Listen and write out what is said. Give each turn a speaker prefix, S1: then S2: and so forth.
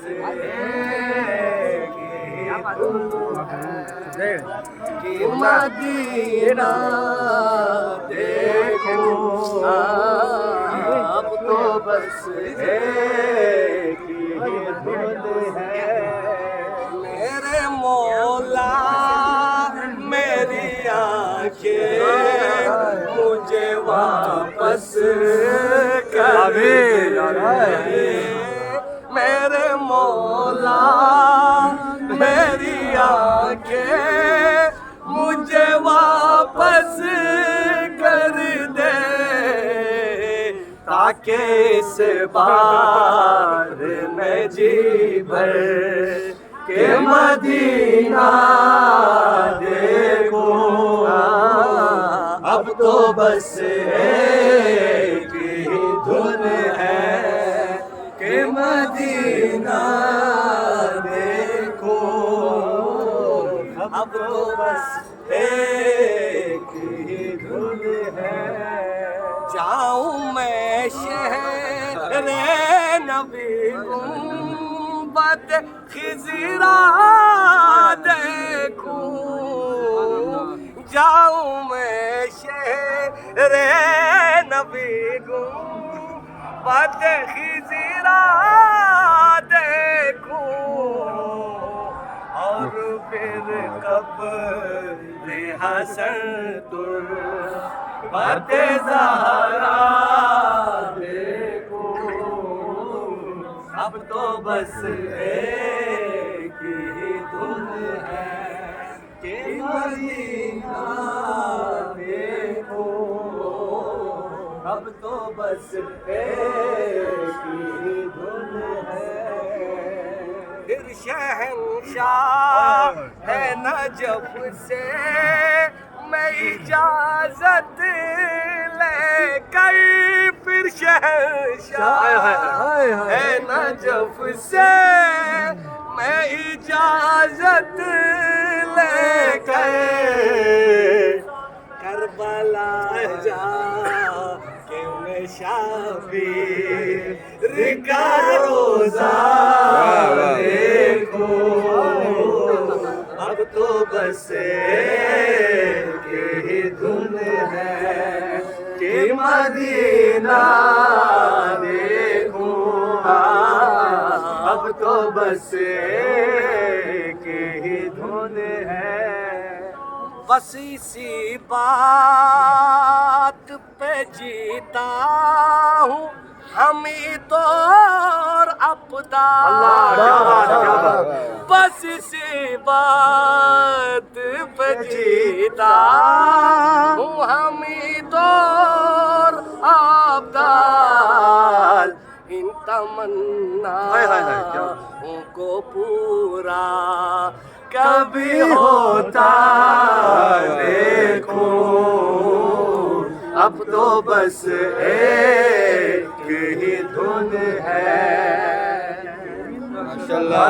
S1: ایک ہی دھن ہے کہ مدینہ دیکھوں اب تو بس ایک ہی دھن ہے میرے مولا میری آنکھیں مجھے واپس کر دے میرے مولا میری آنکھیں مجھے واپس کر دے تاکہ اس بار میں جی بھر کہ مدینہ دیکھوں اب تو بس ایک ہی دھن ہے کہ مدینہ دیکھوں اب تو بس ایک ہی دھن ہے جاؤں میں شہر نبی گنبد خضرا دیکھوں جاؤں میں شہر نبی گنبد خضرا دیکھوں اور پھر قبر حسن تربت زہرا دیکھوں اب تو بس ایک ہی دھن ہے کہ مدینہ دیکھوں اب تو بس ایک ہی دھن ہے پھر شہنشاہ ہے نجف سے میں اجازت لے کر پھر شہنشاہ ہے نجف سے میں اجازت لے کر کربلا جا کہ میں شبیر کا روزہ دیکھوں اب تو بس ایک ہی دھن ہے کہ مدینہ دیکھوں اب تو بس ایک ہی دھن ہے بس اسی بات پہ جیتا ہوں حمید اور ابدال بس اسی بات پہ جیتا ہوں حمید اور ابدال ان تمناؤں کو پورا کبھی ہوتا دیکھوں اب تو بس ایک ہی دھن ہے ماشاءاللہ